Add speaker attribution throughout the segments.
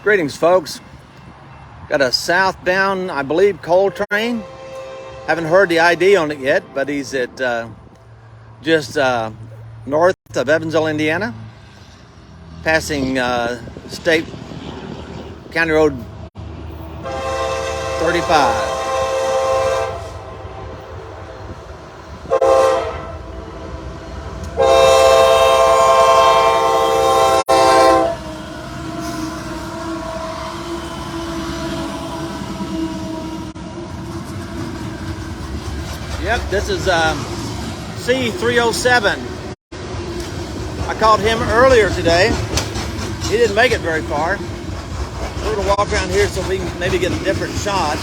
Speaker 1: Greetings, folks. Got a southbound, I believe, coal train. Haven't heard the ID on it yet, but he's at just north of Evansville, Indiana, passing State County Road 35. Yep, this is C307. I called him earlier today. He didn't make it very far. We're going to walk around here so we can maybe get a different shot.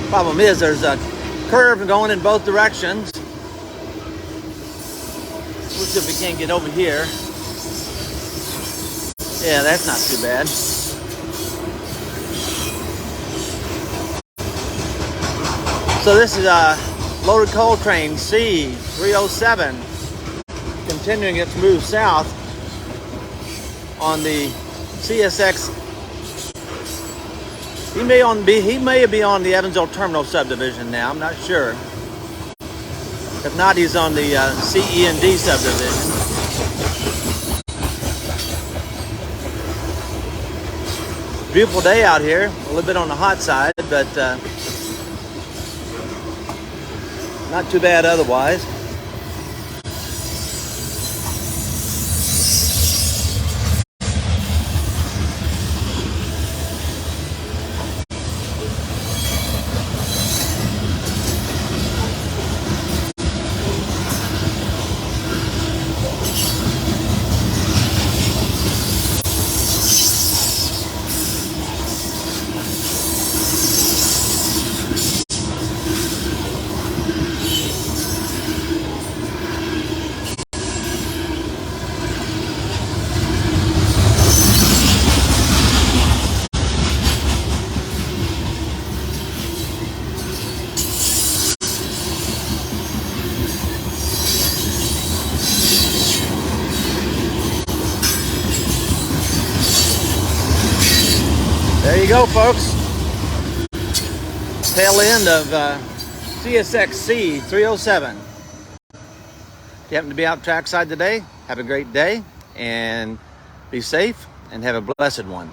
Speaker 1: Problem is there's a curve going in both directions. We'll see if we can't get over here. Yeah, that's not too bad. So this is a loaded coal train, C307, continuing its move south on the CSX. He may be on the Evansville Terminal subdivision now, I'm not sure. If not, he's on the CE&D subdivision. Beautiful day out here, a little bit on the hot side, but not too bad otherwise. There you go, folks. Tail end of CSX C307. If you happen to be out trackside today, have a great day and be safe and have a blessed one.